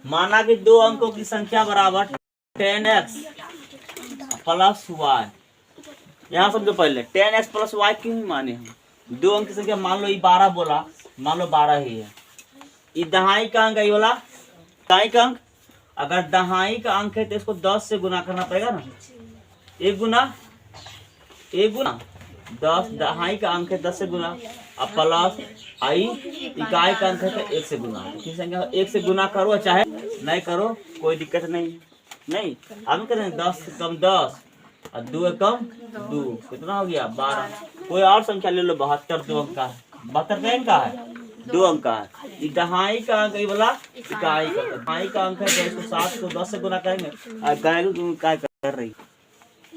माना कि दो अंकों की संख्या बराबर 10x प्लस वाई। यहाँ समझो पहले 10x प्लस वाई क्यों माने हम? दो अंक की संख्या मान लो ये 12 बोला, मान लो 12 ही है। ये दहाई का अंक है, ये बोला दहाई का अंक। अगर दहाई का अंक है तो इसको 10 से गुना करना पड़ेगा ना। एक गुना 10, दहाई का अंक है 10 से गुना, अब प्लस आई इकाई का अंक है तो 1 से गुना। किसी संख्या 1 से गुना करो चाहे नहीं करो कोई दिक्कत नहीं। अब करें 10 से कम 10 और 2 कम 2, कितना हो गया 12। कोई और संख्या ले लो, 72 2 अंक का है। 72 का अंक का है, 2 अंक का है। दहाई का अंक बोला इकाई का, दहाई का अंक है तो इसको 7 को 10 से गुना करेंगे और गाय तुम क्या कर रही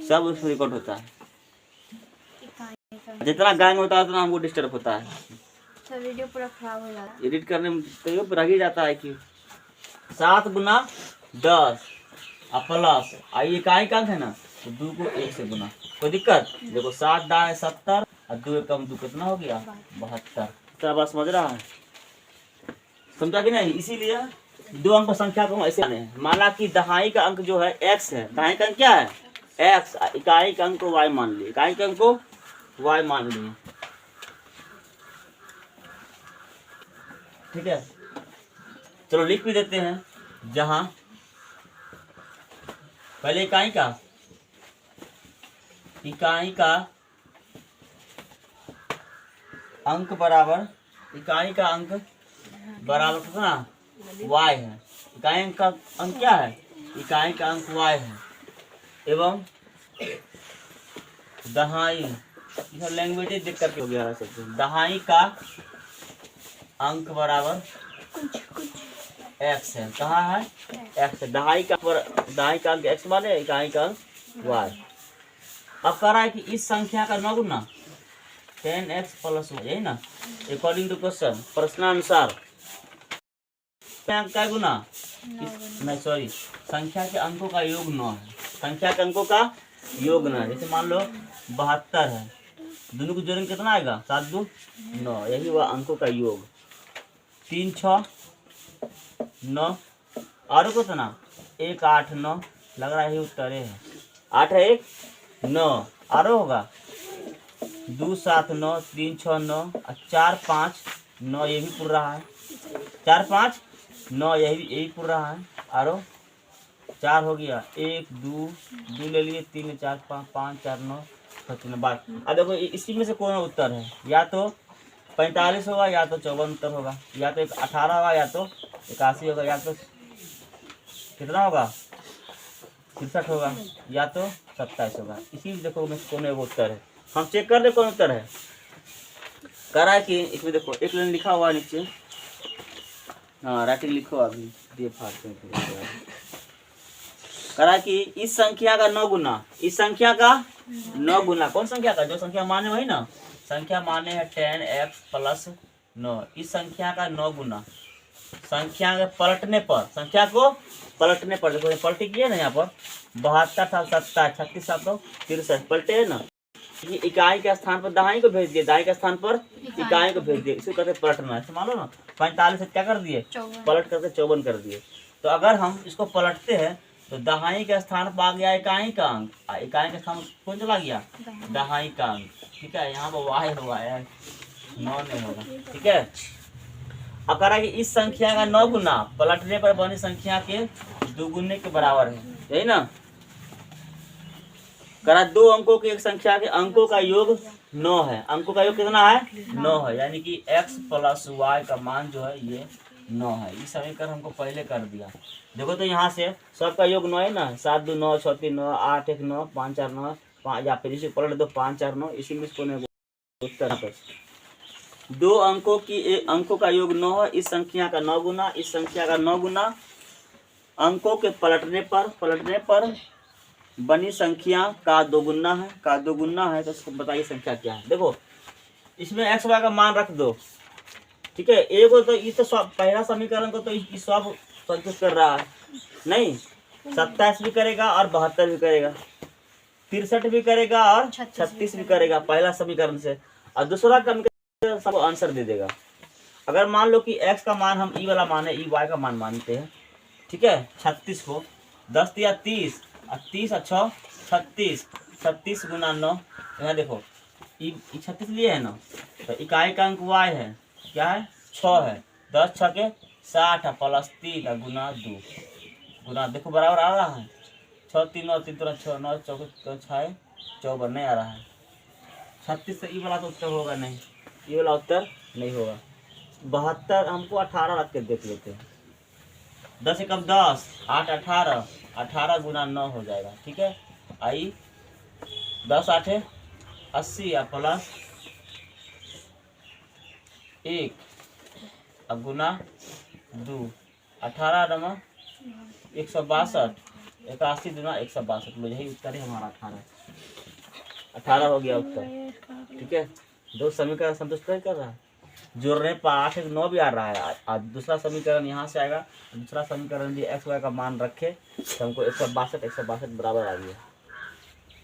सब उसमें रिकॉर्ड होता है। जितना गायन होता है उतना हमको डिस्टर्ब होता है, तो वीडियो पूरा खराब हो जाता है। एडिट करने में तो रह ही जाता है कि 7 गुना 10 और प्लस आई इकाई का अंक है ना तो 2 को 1 से गुना। कोई दिक्कत? देखो 7 दाएं 70 और 2 कम 2 कितना हो गया 72। तो बात समझ रहा है, समझा कि नहीं? इसीलिए दो अंक संख्या को ऐसे आने हैं। माना कि दहाई का अंक जो है x है, दहाई का अंक क्या है x, इकाई का अंक को y मान लिए, इकाई का अंक को y मान लिए। ठीक है, चलो लिख भी देते हैं। जहां पहले इकाई का अंक बराबर, इकाई का अंक बराबर कितना y है। इकाई अंक का अंक क्या है? इकाई का अंक y है एवं दहाई, लैंग्वेज देख करके हो गया सब। दहाई का अंक बराबर x है। कहाँ है? x है। दहाई का अंक x माने, इकाई का अंक y। अब कह रहा है कि इस संख्या का 9 गुना 10x प्लस वाई, यही ना अकॉर्डिंग टू क्वेश्चन, प्रश्नानुसार क्या गुना नहीं सॉरी संख्या के अंकों का योग 9 है। संख्या के अंकों का योग 9 है। जैसे मान लो 72 है, दोनों को जोड़ेंगे कितना आएगा 7 2 9, यही हुआ अंकों का योग। 3 6 9 और कितना 1 8 9, लग रहा है यही उत्तर है। 8 है 1 9 और होगा 2 7 9 3 6 9 और 4 5 9, ये भी पूर रहा है। 4 5 9 यही पूर रहा है। और 4 हो गया 1 2 2 ले लिए 3 4 5 5 4 9 3 बात। अब देखो इसी में से कौन उत्तर है? या तो 45 होगा या तो 54 उत्तर होगा, या तो 18 होगा या तो 81 होगा, या तो कितना होगा 63 होगा, या तो 27 होगा। इसी में देखो में कौन एक उत्तर है। हम चेक कर दे कौन उत्तर है। कह रहा है कि इसमें देखो एक लाइन लिखा हुआ है नीचे, हाँ राइटिंग लिखो अभी ये फाड़ते हैं। कह रहा है कि इस संख्या का 9 गुना, इस संख्या का 9 गुना, कौन संख्या का? जो संख्या माने वही ना, संख्या माने है 10x प्लस 9। इस संख्या का 9 गुना संख्या के पलटने पर, संख्या को पलटने पर, देखो पलटी किए ना यहाँ पर 72 था 70 36 7 63 पलटे है ना। ये इकाई के स्थान पर दहाई को भेज दिए, दहाई के स्थान पर इकाई को भेज दिए, इसे कहते हैं पलटना। ऐसे मान लो ना 45 से क्या कर दिए पलट करके 54 कर दिए। तो अगर हम इसको पलटते हैं तो दहाई के स्थान पर आ गया इकाई का अंक, इकाई के स्थान पर कौन चला गया दहाई का अंक। ठीक है, यहाँ पर वाई होगा यार 9 नहीं होगा। ठीक है, अब कह रहा है कि इस संख्या का 9 गुना पलटने पर बनी संख्या के दुगुने के बराबर है, यही ना। करा दो अंकों की एक संख्या के अंकों का योग 9 है। अंकों का योग कितना है 9 है, यानी कि x प्लस वाई का मान जो है ये 9 है। इस समीकरण हमको पहले कर दिया। देखो तो यहाँ से सबका योग 9 है ना, 7 2 9 6 3 9 8 1 9 5 4 9 5, या फिर इसे पलट दो 5 4 9, इसी में इसको उत्तर पर दो अंकों की अंकों का योग 9 है। इस संख्या का 9 गुना, इस संख्या का 9 गुना अंकों के पलटने पर बनी संख्या का दोगुना है, का दोगुना है। तो इसको बताइए संख्या क्या है। देखो इसमें x y का मान रख दो। ठीक है, एक तो इस पहला समीकरण को तो इस सब संतुष्ट कर रहा है नहीं, 27 भी करेगा और 72 भी करेगा, 63 भी करेगा और 36 भी करेगा पहला समीकरण से, और दूसरा समीकरण सबको आंसर दे देगा। अगर मान लो कि x का मान हम ई वाला माने, ई y का मान मानते हैं, ठीक है। 36 को 10 दिया 30 और 30 और 6 36, 36 गुना 9, यहाँ देखो 36 लिए है ना, तो इकाई का अंक y है, क्या है 6 है, 10 6 के 60 प्लस 3 और गुना 2 गुना, देखो बराबर आ रहा है 6 3 9 3 6 9 चौके 6 54 नहीं आ रहा है। 36 से ये वाला तो उत्तर होगा नहीं, ये वाला उत्तर नहीं होगा। 72 हमको 18 रख के देख लेते हैं। 10 एकम 10, 8 18, 18 गुना 9 हो जाएगा, ठीक है। आई 10 8 80 या प्लस 1 अब गुना 2, 18 नमा 162, 81 गुना 162, लो यही उत्तर है हमारा 18 हो गया उत्तर, ठीक है। दो समीकरण संतुष्ट नहीं कर रहा है, जोड़ने पर 8 1 9 भी आ रहा है। आज दूसरा समीकरण यहाँ से आएगा, दूसरा समीकरण यदि एक्स वाई का मान रखे तो हमको 162 बराबर आ गया,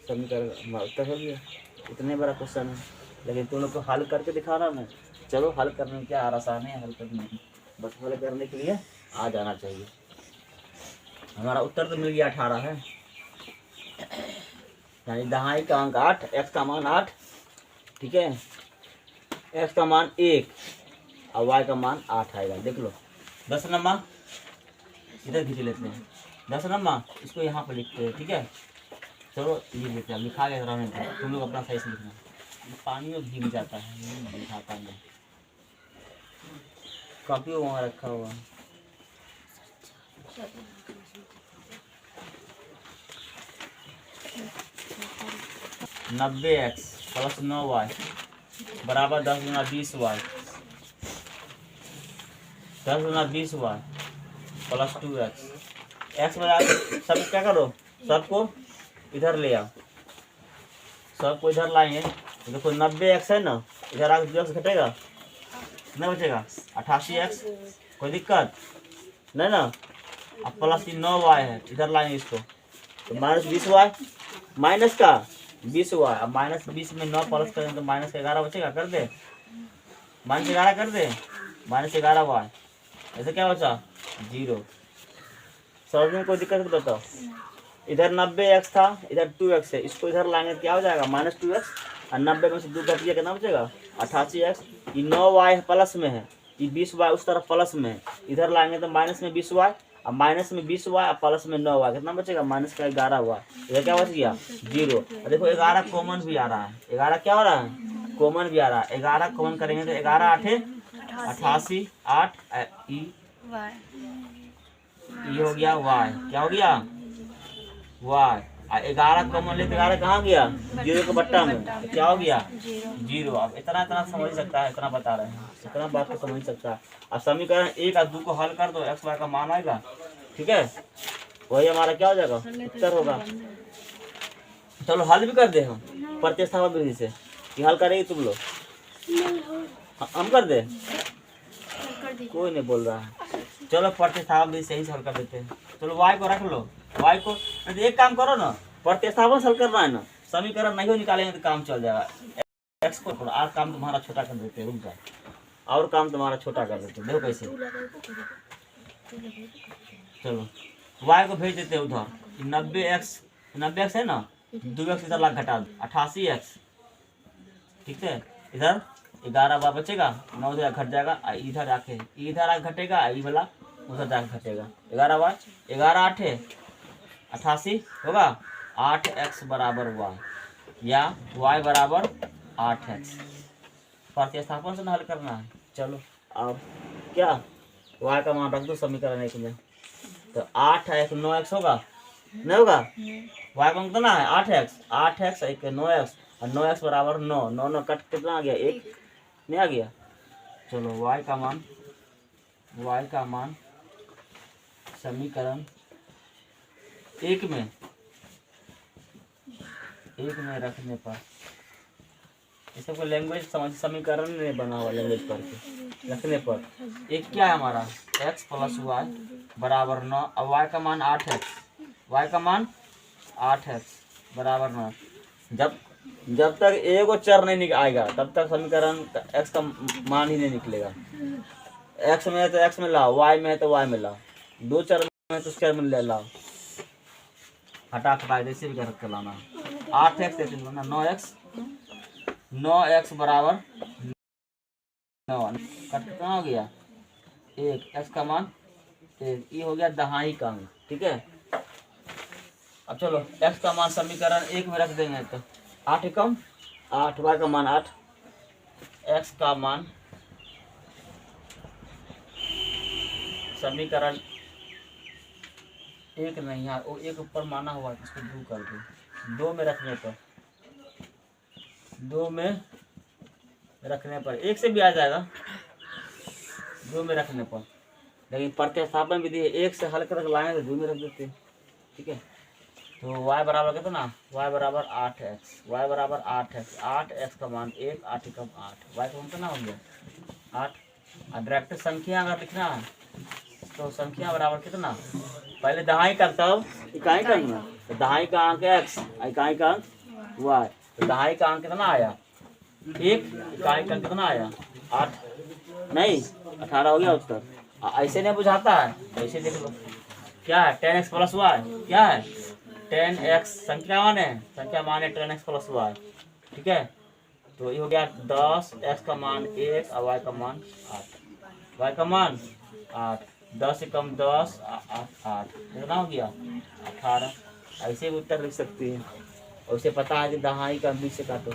समीकरण हमारा उत्तर हो गया। इतने बड़ा क्वेश्चन है, लेकिन तुम लोग को हल करके दिखाना ना। चलो हल करने में क्या आसान है, हल करने में बस हल करने के लिए आ जाना चाहिए। हमारा उत्तर तो मिल गया 18 है, यानी दहाई का अंक 8, एक्स का मान 8, ठीक है। एक्स का मान 1 और वाई का मान 8 आएगा, देख लो। 10 नंबर इधर खींच लेते हैं, 10 नंबर इसको यहाँ पर लिखते हैं, ठीक है। चलो लिख लेते हैं, लिखा गया रहने दो, तुम लोग अपना सही से लिखना। पानी में भीग जाता है, लिखाता नहीं, कॉपी वहाँ रखा हुआ है। नब्बे एक्स प्लस 9 वाई बराबर 10 गुना 20 वाई, 10 गुना 20 वाई प्लस 2 एक्स। एक्स बराबर सब क्या करो, सबको इधर ले आओ, सबको इधर लाएंगे। देखो 90 एक्स है ना, इधर आगे 2 एक्स घटेगा, नहीं बचेगा 88 एक्स, कोई दिक्कत नहीं ना। अब प्लस 9 वाई है, इधर लाएंगे इसको, तो माइनस 20 वाई, माइनस का 20 वाई। अब माइनस 20 में 9 प्लस करें तो माइनस 11 बचेगा, कर दे माइनस 11 कर दे, माइनस 11 वाई, ऐसे क्या बचा 0। समझ में कोई दिक्कत तो बताओ। इधर 90 एक्स था, इधर 2 एक्स है, इसको इधर लाएंगे क्या हो जाएगा माइनस 2 एक्स, और 90 में से 2 घट गया कितना बचेगा 88 एक्स। ये 9 वाई प्लस में है, ये 20 वाई उस तरफ प्लस में है, इधर लाएंगे तो माइनस में 20 वाई, अब माइनस में 20 वाई और प्लस में 9 वाई, कितना बचेगा माइनस का 11 वाई, इधर क्या बच गया 0। और देखो 11 कॉमन भी आ रहा है, 11 क्या हो रहा है कॉमन भी आ रहा है। 11 कॉमन करेंगे तो 11 8 88 8 ये हो गया वाई, क्या हो गया वाई। 11 कॉमन ले 11 कहाँ गया 0 के बट्टा में, तो क्या हो गया 0। अब इतना समझ सकता है, इतना बता रहे हैं, इतना बात को समझ सकता है। अब समीकरण 1 और 2 को हल कर दो, एक्स वाई का मान आएगा, ठीक है, वही हमारा क्या हो जाएगा उत्तर होगा। चलो हल भी कर दे हम प्रतिस्थापन विधि से, कि हल करेगी तुम लोग, हम कर दे, कोई नहीं बोल रहा है। चलो प्रतिस्थापन विधि से ही हल कर देते हैं। चलो वाई को रख लो, वाई को एक काम करो ना, प्रतिस्थापन हल करना है ना, समीकरण नहीं निकालेंगे तो काम चल जाएगा। एक्स को थोड़ा और काम तुम्हारा छोटा कर देते हैं, रुक जाओ, और काम तुम्हारा छोटा कर देते हैं, देखो कैसे। चलो वाई को भेज देते हैं उधर, 90 एक्स है ना, 2 एक्स इधर लाख घटा दो 88 एक्स, ठीक है। इधर 11 वाई बचेगा, 9 इधर घट जाएगा, इधर आके इधर आके घटेगा, ये वाला उधर जाके घटेगा, 11 वाई 11 8 88 होगा 8 एक्स बराबर वाई, या वाई बराबर 8 एक्स। प्रतिस्थापन से हल करना है। चलो अब क्या वाई का मान रख दो समीकरण 1 में, तो 8 एक्स 9 एक्स होगा, नहीं होगा, वाई का कितना है 8 एक्स 1 9 एक्स, और 9 एक्स बराबर 9 9 9 कट कितना आ गया 1, नहीं आ गया। चलो वाई का मान समीकरण 1 में रखने पर, इस सबको लैंग्वेज समझ, समीकरण नहीं बना हुआ लैंग्वेज करके रखने पर, एक क्या है हमारा x प्लस वाई बराबर 9, अब y का मान 8 एक्स बराबर 9। जब तक एगो चर नहीं आएगा तब तक समीकरण x का मान ही नहीं निकलेगा। x में है तो x में लाओ, y में है तो y में लाओ, 2 चर तो स्क्वायर में ले लाओ, हटा फटा जैसे भी कर लाना। 8x से 3 गुना 9x, 9x बराबर 9, कट कहाँ हो गया 1, x का मान 1, ये हो गया दहाई का अंक, ठीक है। अब चलो x का मान समीकरण 1 में रख देंगे तो 8 एकम 8, y का मान 8, x का मान समीकरण 1 नहीं यार, वो 1 ऊपर माना हुआ है, इसको 2 कर दो, 2 में रखने पर 2 में रखने पर 1 से भी आ जाएगा 2 में रखने पर, लेकिन प्रतिस्थापन विधि 1 से हल कर लाए तो 2 में रख देते हैं, ठीक है। तो y बराबर कितना, y बराबर 8x, y बराबर 8x, 8x का मान 1, 8 एकम 8, y का मान कितना हो गया 8। और डायरेक्ट संख्या अगर लिखना है तो संख्या बराबर कितना, पहले दहाई का तब इकाई करना, तो दहाई का अंक x, इकाई का अंक y, तो दहाई का अंक कितना आया 1, इकाई का अंक कितना आया 8, नहीं 18 हो गया उत्तर। ऐसे नहीं बुझाता है, ऐसे देख लो क्या है 10x प्लस y, क्या है 10x, संख्या मान है, संख्या मान है 10x प्लस y, ठीक है। तो ये हो गया 10, x का मान 1 और y का मान 8, y का मान 8, 10 एकम 10, 8 कितना हो गया 18। ऐसे भी उत्तर लिख सकती है, और उसे पता है कि दहाई का बीच से काटो।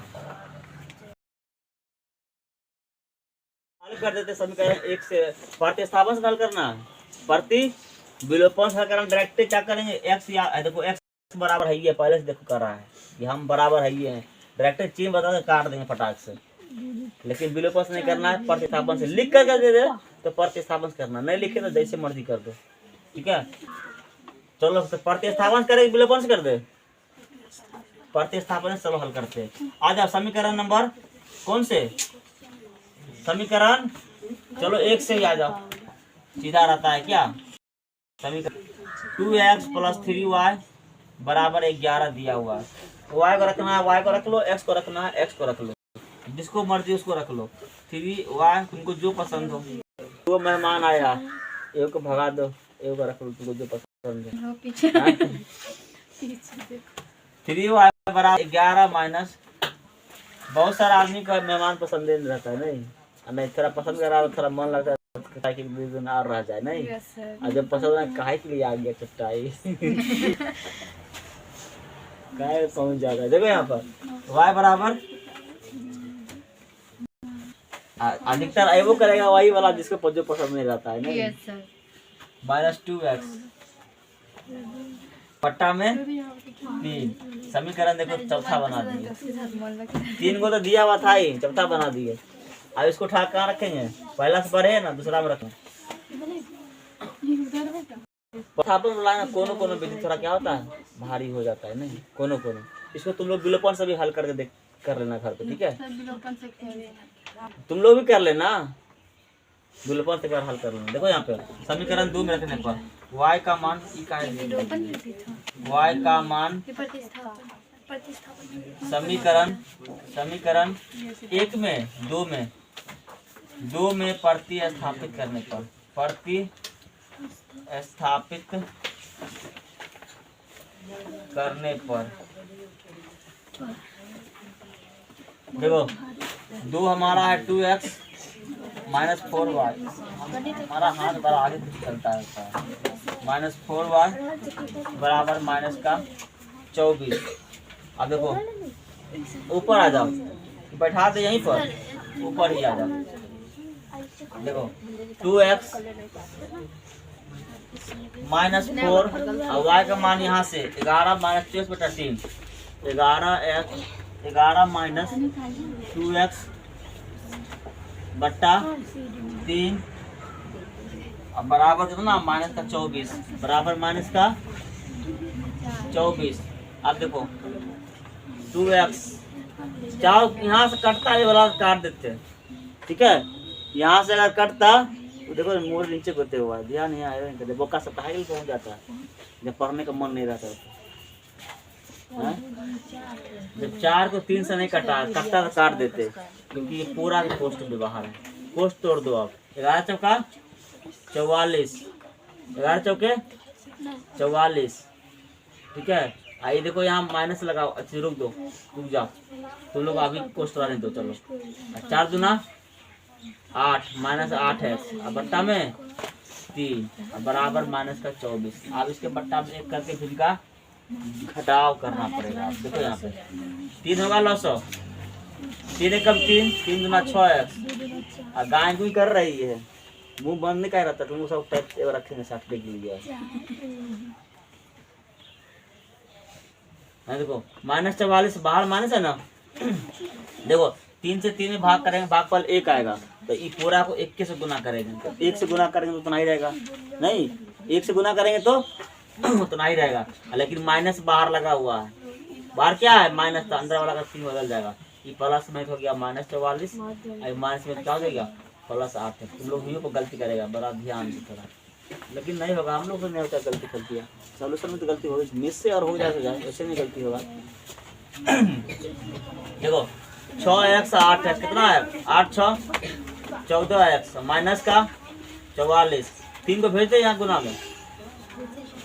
हल कर देते समीकरण 1 से, प्रतिस्थापन से हल करना है, प्रति विलोपन से हल करना। डायरेक्ट क्या करेंगे x, या देखो x बराबर है, ये पहले से देखो कर रहा है कि हम बराबर है ये हैं, डायरेक्ट चिन्ह बता के काट देंगे फटाक से, लेकिन विलोपन से नहीं करना है, प्रतिस्थापन से लिख कर दे दे तो प्रतिस्थापन से करना, नहीं लिखे तो जैसे मर्जी कर दो, ठीक है। चलो तो प्रतिस्थापन करेंगे विलोपन से कर दे, प्रतिस्थापन से चलो हल करते हैं। आ जाओ समीकरण नंबर कौन से, समीकरण चलो 1 से ही आ जाओ, सीधा रहता है क्या समीकरण 2x प्लस 3y बराबर 11 दिया हुआ है, y को रखना है, y को रख लो, x को रखना है, x को रख लो, जिसको मर्जी उसको रख लो, 3y तुमको जो पसंद हो। वो मेहमान आया, एक को भगा दो, एक को रख लो, तुमको जो पसंद है। 3y बराबर 11 माइनस, बहुत सारा आदमी का मेहमान पसंद नहीं रहता है, नहीं थोड़ा पसंद कर रहा, थोड़ा मन लगता है कि दिन आ रह जाए, नहीं और जब पसंद है काहे के लिए आ गया चट्टाई काहे पहुंच जाएगा। देखो यहाँ पर y बराबर अधिकतर वो करेगा वही वाला जिसको जो पसंद नहीं रहता है, नहीं माइनस 2x पट्टा में 3, समीकरण देखो चौथा बना दिए, 3 को तो दिया हुआ था ही, चौथा बना दिए। अब इसको उठा कहाँ रखेंगे, पहला से पढ़े ना, दूसरा में रखें। प्रतिस्थापन लाना कोनो विधि थोड़ा क्या होता है भारी हो जाता है, नहीं कोनो इसको तुम लोग विलोपन से भी हल करके देख कर लेना घर पे, ठीक है। तुम लोग भी कर लेना, विलोपन से हल कर लेना। देखो यहाँ पे समीकरण 2 में रखने पर y का मान y का मान समीकरण 1 में 2 में प्रतिस्थापित करने पर, देखो 2 हमारा है 2x माइनस 4y, हमारा हाथ बड़ा आगे चलता है, माइनस 4y बराबर माइनस का 24। अब देखो ऊपर आ जाओ, बैठा दे यहीं पर, ऊपर ही आ जाओ। देखो 2x माइनस 4 और y का मान यहाँ से 11 माइनस 23/3, 11 माइनस 2x बट्टा 3 और बराबर कितना माइनस का 24, बराबर माइनस का 24। अब देखो 2x चाहो यहाँ से कटता है, ये वाला काट देते हैं, ठीक है। यहाँ से अगर कटता तो देखो मोड़ नीचे करते हुआ ध्यान नहीं आया, बोका सब कहा पहुँच जाता है जब पढ़ने का मन नहीं रहता है। जब 4 को 3 से नहीं कटता तो काट देते, क्योंकि ये पूरा पोस्ट व्यवहार है। पोस्ट तोड़ दो आप, 11 चौका 44, 11 चौके 44, ठीक है। आइए देखो यहाँ माइनस लगाओ, अच्छा रुक दो, रुक जाओ, तुम लोग अभी कोष्ट रहने दो, चलो। 4 दूना 8 माइनस 8 है, अब बट्टा में 3 बराबर माइनस का 24। अब इसके बट्टा में 1 करके फिर का घटाव करना पड़ेगा। देखो यहाँ पे 3 होगा लॉस, 3 एकम 3, 3 दूना 6x। और गाय भी कर रही है, मुंह बंद नहीं कर रहा था, तुम सब टाइप रखेंगे साथ के लिए। देखो -44 बाहर माइनस है ना। देखो 3 से 3 में भाग करेंगे, भागफल 1 आएगा, तो ये पूरा को 1 से गुना करेंगे, तो 1 से गुना करेंगे तो उतना ही रहेगा, नहीं 1 से गुना करेंगे तो उतना ही रहेगा। लेकिन माइनस बाहर लगा हुआ है, बाहर क्या है माइनस, तो अंदर वाला का 3 बदल जाएगा। ये प्लस में हो गया -44, माइनस में क्या हो जाएगा +8 है। तुम लोग को गलती करेगा, बड़ा ध्यान से थोड़ा, लेकिन नहीं होगा, हम लोग को नहीं होता गलती करती है। सॉल्यूशन में तो गलती होगी, मिस से और हो जाएगा, ऐसे नहीं गलती होगा। देखो 6x 8 है, कितना है 8 6 14x माइनस का 44, 3 को भेज दे यहाँ गुना में,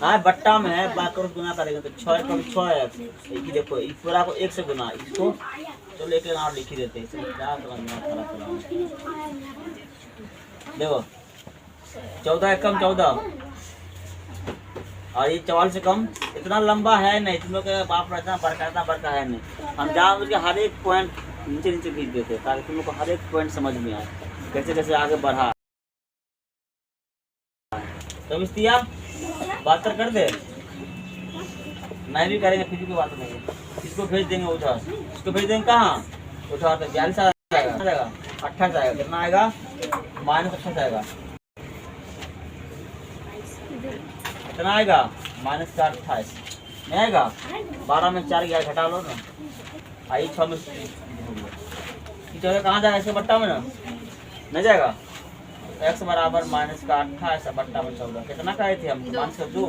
हाँ बट्टा में है, बाकर गुना करेंगे तो 6 कम 6x। एक ही देखो इस पूरा को 1 से गुना, इसको तो लेके और लिख ही देते हैं, क्या समझना। देखो 14 कम 14 और ये 44 से कम, इतना लंबा है नहीं, तुम लोग के बाप इतना बड़का है नहीं। हम जान के हर एक पॉइंट नीचे नीचे खींच देते ताकि तुम लोग को हर एक पॉइंट समझ में आए, कैसे कैसे आगे बढ़ा। समझ दिया, बात कर दे, नहीं भी करेंगे फिर भी बात नहीं। इसको भेज देंगे उधर, इसको भेज देंगे कहाँ उधर, तो 42 आएगा, 28 आएगा, कितना आएगा -28 आएगा, कितना आएगा -28 नहीं आएगा। 12 में 4 गया, घटा लो ना, आई 6 में कहाँ जाएगा, इसके बट्टा में ना नहीं जाएगा। x बराबर -28 बट्टा में 14, कितना कहे थे हम, -2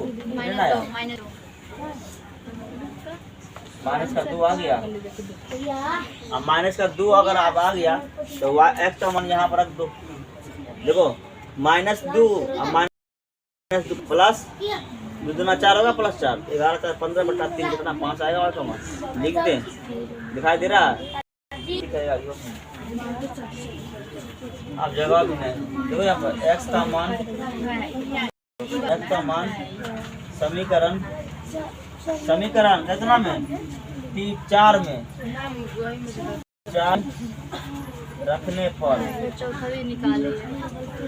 -2 आ गया। अब -2 अगर आप आ गया तो x का मान यहाँ पर रख दो। देखो -2 -2 प्लस 2 दूना 4 होगा, +4 11 4 15 बट्टा 3 कितना 5 आएगा। और तो मान लिख दे, दिखाई दे रहा है, अब जगह भी नहीं। देखो यहाँ पर x का मान समीकरण कितना में 4 में 4 रखने पर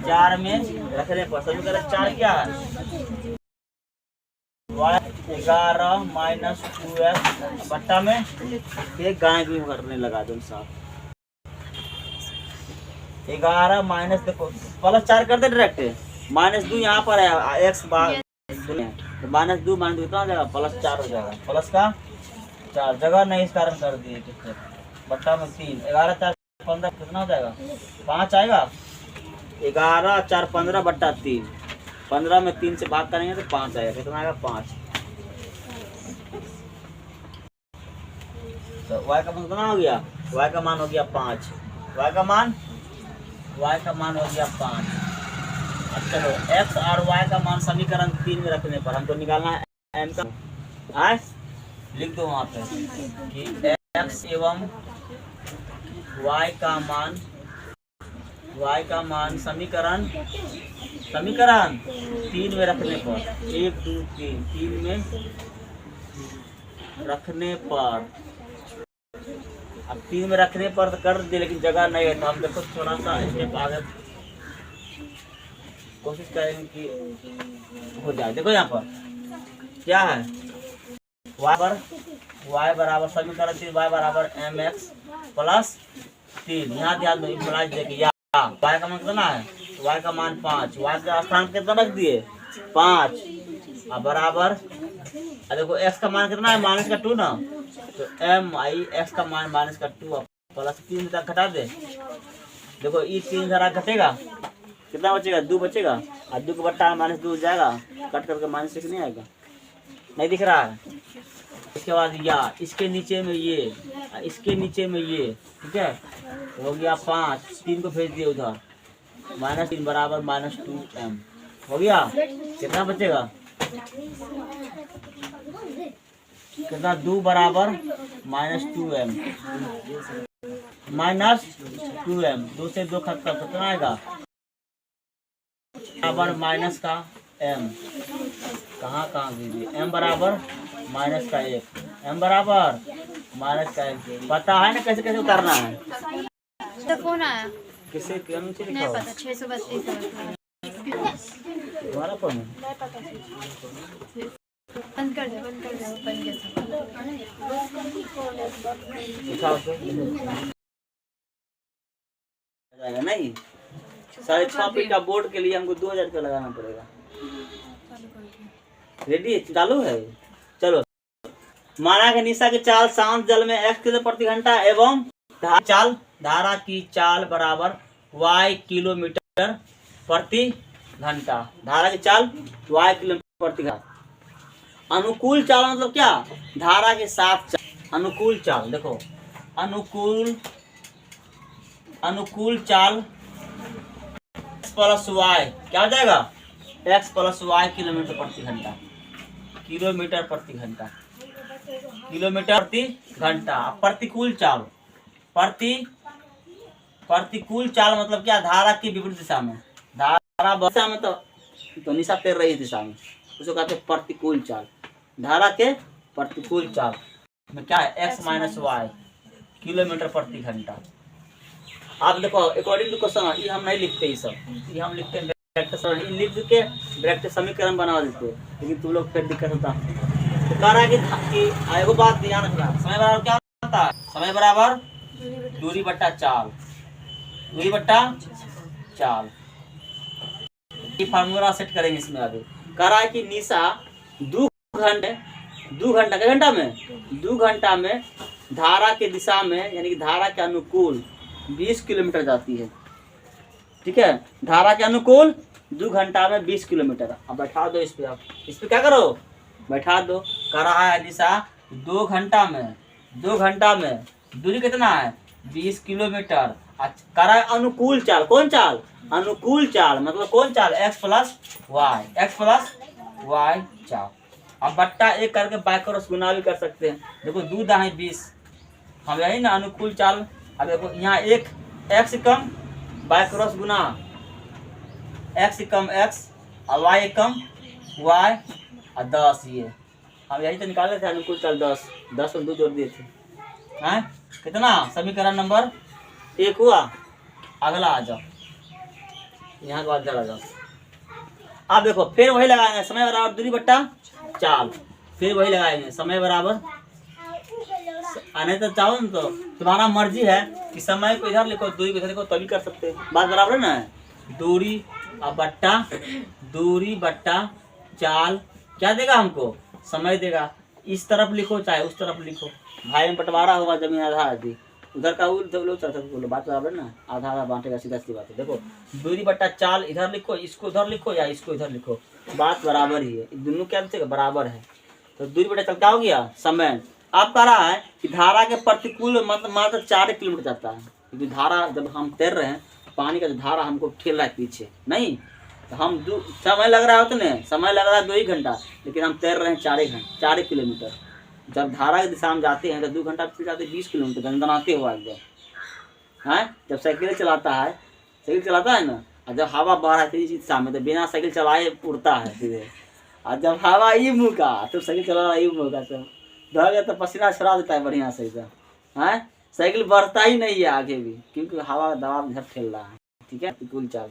4 में रखने पर समीकरण 4 क्या है, 11 -2x बट्टा में एक गाय भी करने लगा दो साहब। 11 माइनस, देखो +4 कर दे डायरेक्ट, -2 यहाँ पर है, x बार तो -2 कितना हो जाएगा +4 हो जाएगा, प्लस का 4 जगह नहीं इस कारण कर दिए, बट्टा में 3 11 4 15 कितना हो जाएगा 5 आएगा। 11 4 15 बट्टा 3, 15 में 3 से भाग करेंगे तो 5 आएगा, कितना आएगा 5। तो y का मान कितना हो गया, y का मान हो गया 5, y का मान हो गया 5। अब चलो x और y का मान समीकरण 3 में रखने पर हमको निकालना है m का, लिख दो वहाँ पे कि x एवं y का मान समीकरण 3 में रखने पर 1 2 3 में रखने पर, अब 3 में रखने पर तो कर दिए, लेकिन जगह नहीं है तो हम देखो थोड़ा सा स्टेप आगे कोशिश करेंगे कि हो जाए। देखो यहाँ पर क्या है, y बराबर समीकरण 3 y बराबर mx प्लस 3, यहाँ ध्यान दो इम्प्लाइज देखिए, या y का मान कितना है, y का मान 5, y का स्थान कितना रख दिए 5, अब बराबर देखो x का मान कितना है -2 ना, तो x का मान -2 प्लस 3 तक घटा दे। देखो ये 3 जरा घटेगा, कितना बचेगा 2 बचेगा, और 2 का बट्टा -2 हो जाएगा, कट करके -6 नहीं आएगा, नहीं दिख रहा है। इसके बाद या इसके नीचे में ये, इसके नीचे में ये, ठीक है हो गया 5, 3 को भेज दिए उधर, -3 बराबर -2m हो गया, कितना बचेगा कितना 2 बराबर -2m, -2m, 2 से 2 खत्म, कितना आएगा बराबर माइनस का m, कहाँ दीजिए m बराबर -1, m बराबर -1। पता है ना कैसे कैसे उतारना है? तो फोन आया किसे क्यों नहीं लिखा पता 632 तुम्हारा फोन है? बंद कर दे बंद लिखा जाएगा नहीं। 6.5 फीट का बोर्ड के लिए हमको 2000 रुपया लगाना पड़ेगा। रेडी चालू है? चलो, माना कि निशा की चाल शांत जल में x किलो प्रति घंटा एवं धारा की चाल बराबर y किलोमीटर प्रति घंटा। धारा की चाल y किलोमीटर प्रति घंटा। अनुकूल चाल मतलब क्या? धारा के साथ चाल। अनुकूल चाल देखो, अनुकूल चाल x प्लस y क्या हो जाएगा? x प्लस y किलोमीटर प्रति घंटा। किलोमीटर प्रति घंटा, किलोमीटर प्रति घंटा। प्रतिकूल चाल, प्रतिकूल चाल मतलब क्या? धारा की विपरीत दिशा में, धारा दिशा में तो निशा तैर रही दिशा में, उसको कहते हैं प्रतिकूल चाल। धारा के प्रतिकूल चाल में क्या है? x माइनस वाई किलोमीटर प्रति घंटा। आप देखो अकॉर्डिंग टू क्वेश्चन ये हम नहीं लिखते, ये सब ये हम लिखते हैं डायरेक्ट लिख के डायरेक्ट समीकरण बना देते, लेकिन तुम लोग फिर दिक्कत होता। तो कह रहा है कि एगो बात ध्यान रखना, समय बराबर क्या होता है? समय बराबर दूरी बट्टा चाल, दूरी बट्टा चाल। ये फार्मूला सेट करेंगे इसमें आगे। कह रहा है कि निशा 2 घंटा में धारा के दिशा में यानी कि धारा के अनुकूल 20 किलोमीटर जाती है। ठीक है, धारा के अनुकूल 2 घंटा में 20 किलोमीटर। अब बैठा दो इस पे, आप इस पे क्या करो? बैठा दो। कह रहा है निशा 2 घंटा में दूरी कितना है? 20 किलोमीटर। अच्छा, कह रहा है अनुकूल चाल। कौन चाल? अनुकूल चाल मतलब कौन चाल? x प्लस वाई चाल। अब बट्टा 1 करके बाइक्रॉस गुना भी कर सकते हैं। देखो 2 दाएं 20, हम यही ना अनुकूल चाल। अब देखो यहाँ एक x कम बाइक्रॉस गुना x कम x और y कम y और 10, ये हम यही तो निकाले थे अनुकूल चाल 10 और 2 जोड़ दिए थे। हैं कितना? समीकरण नंबर 1 हुआ। अगला आ जाओ, यहाँ के बाद आ जाओ। अब देखो फिर वही लगाएंगे, समय बराबर दूरी बट्टा चाल। फिर वही लगाएंगे, समय बराबर आने तो चाहो ना, तो तुम्हारा मर्जी है कि समय को इधर लिखो, दूरी को इधर लिखो, तभी कर सकते हैं। बात बराबर है ना? दूरी बट्टा चाल क्या देगा हमको? समय देगा। इस तरफ लिखो चाहे उस तरफ लिखो, भाई में बंटवारा होगा जमीन आधा आधी, उधर का बोलो, बात बराबर ना? आधा आधा बांटेगा, सीधा सी बात है। देखो दूरी बट्टा चाल इधर लिखो, इसको उधर लिखो या इसको इधर लिखो, बात बराबर ही है। दोनों क्या लिखेगा? बराबर है। तो दूरी बट्टा चाल क्या हो गया? समय। आप कह रहा है कि धारा के प्रतिकूल मतलब मात्र 4 किलोमीटर जाता है, क्योंकि धारा जब हम तैर रहे हैं, पानी का जो धारा हमको ठेल रहा है पीछे, नहीं तो हम समय लग रहा है उतने, समय लग रहा है 2 ही घंटा, लेकिन हम तैर रहे हैं 4 किलोमीटर। जब धारा की दिशा में जाते हैं तो 2 घंटा फिर जाते 20 किलोमीटर गनगनाते हुआ एकदम। जब साइकिल चलाता है ना, और जब हवा बह रहा है तेजी दिशा में, तो बिना साइकिल चलाए उड़ता है सीधे। और जब हवा ई मुँह का तो साइकिल चला रहा ई मुँह का, तो धो गया तो पसीना छुड़ा देता है बढ़िया से एकदम। साइकिल बढ़ता ही नहीं है आगे भी, क्योंकि हवा का दबाव इधर फैल रहा है। ठीक है, प्रतिकूल चाल।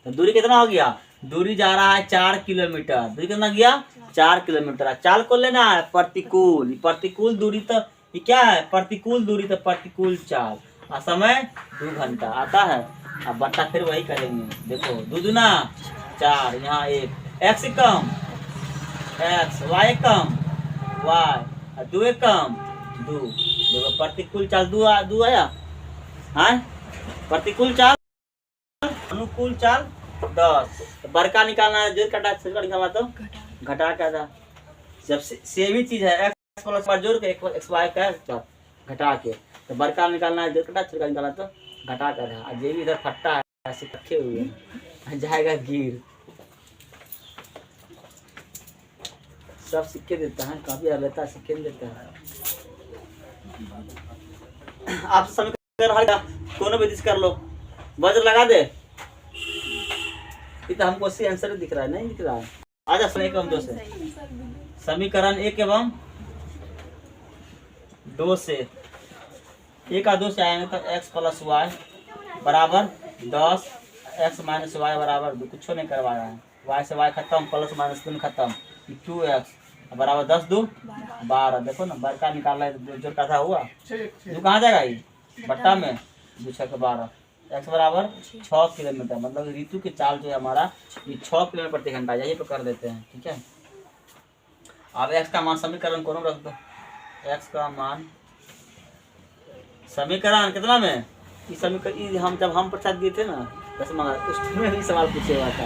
तो दूरी कितना हो गया? दूरी जा रहा है 4 किलोमीटर। दूरी कितना गया? 4 किलोमीटर। चाल को लेना है प्रतिकूल दूरी, तो ये क्या है? प्रतिकूल दूरी, तो प्रतिकूल चाल। और समय 2 घंटा आता है। अब बट्टा फिर वही करेंगे। देखो 2 दूना 4, यहाँ 1 x कम x, y कम y, 2 कम 2। देखो प्रतिकूल चाल 2 आया। प्रतिकूल चाल, अनुकूल चाल 10। तो बड़का निकालना है, जोड़ काटा छोटा निकालना, तो घटा का था। जब सेम ही चीज है, x प्लस y जोड़ के x y का घटा के, तो बड़का निकालना है, जोड़ काटा छोटा निकालना, तो घटा का था। और ये भी इधर फट्टा है, ऐसे रखे हुए हैं, जाएगा गिर। सब सिक्के देता है, काफी रहता है, सिक्के देता है। आप समीकरण हल दोनों विधि से कर लो, वज्र लगा दे। ये तो हमको सी आंसर दिख रहा है, नहीं दिख रहा है। आजा सही एवं दो से समीकरण 1 एवं 2 से 1 का 2 से आएंगे तो x प्लस वाई बराबर 10, x माइनस वाई बराबर 2। कुछ नहीं करवा रहा है, y से y खत्म, प्लस माइनस 3 खत्म, 2x बराबर 10 2 12। देखो ना बड़का निकालना है, जो कथा हुआ जो कहाँ जाएगा, ये बट्टा में 2 6 के 12, x बराबर 6 किलोमीटर। मतलब ऋतु की चाल जो है हमारा ये 6 किलोमीटर प्रति घंटा, यही पे कर देते हैं। ठीक है, अब x का मान समीकरण कौन रख दो, x का मान समीकरण कितना में, इस समीकरण हम जब हम प्रसाद दिए थे ना 10 उसमें भी सवाल पूछे हुआ था,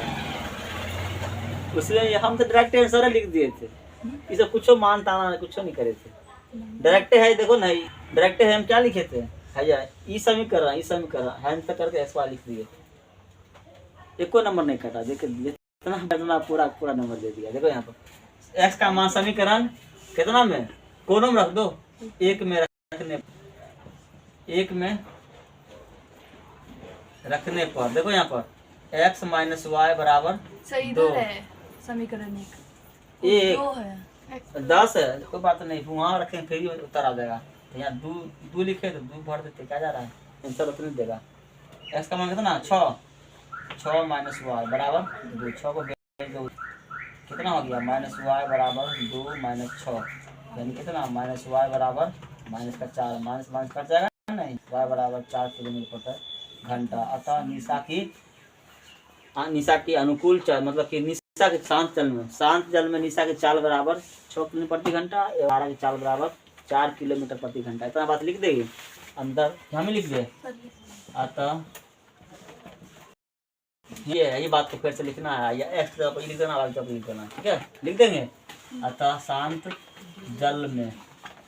उसमें हम तो डायरेक्ट आंसर लिख दिए थे, इसे कुछ मानता ना कुछ नहीं करे थे, डायरेक्ट है। देखो ना डायरेक्ट है, हम क्या लिखे थे है ई समीकरण आंसर करके एक्स वाई लिख दिए, एको नंबर नहीं कटा। देखिए जितना पूरा नंबर दे दिया। देखो यहाँ पर एक्स का मान समीकरण कितना में, कोनों में रख दो, एक में रखने पर देखो यहाँ पर x माइनस वाई बराबर सही 2 है। समीकरण 1 एक है 10 है, कोई बात नहीं, वहाँ रखेंगे फिर ही उत्तर आ जाएगा। यहाँ 2 लिखे तो 2 भर देते, क्या जा रहा है, आंसर उतना देगा। x का मान कितना 6 माइनस वाई बराबर 2, 6 को कितना हो गया, माइनस वाई बराबर 2 माइनस 6 यानी कितना, माइनस वाई बराबर माइनस का 4, माइनस कट जाएगा नहीं, y बराबर 4 किलोमीटर घंटा। अतः निशा की अनुकूल चाल, मतलब कि निशा के शांत जल में निशा की चाल बराबर 6 किलोमीटर प्रति घंटा, 12 की चाल बराबर 4 किलोमीटर प्रति घंटा। इतना बात लिख देगी अंदर, हमें लिख दे। अतः ये बात को फिर से लिखना है, या एक्स लिख देना, लिख देना, ठीक है, लिख देंगे। अतः शांत जल में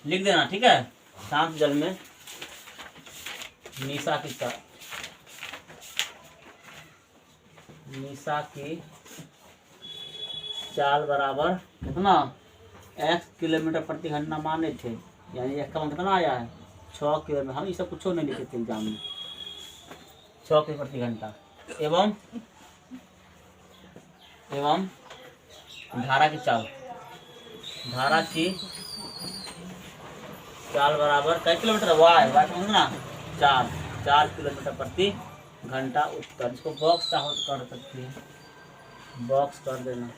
लिख देना, ठीक है, शांत जल में निशा की चाल बराबर कितना, x किलोमीटर प्रति घंटा माने थे, यानी x का मान कितना आया है 6 किलोमीटर। हम ये सब कुछ नहीं लिखे थे एग्जाम में, 6 किलोमीटर प्रति घंटा। एवं धारा की चाल बराबर कई किलोमीटर, वाई का कितना 4 किलोमीटर प्रति घंटा उत्तर। इसको बॉक्स का कर सकती है, बॉक्स कर देना।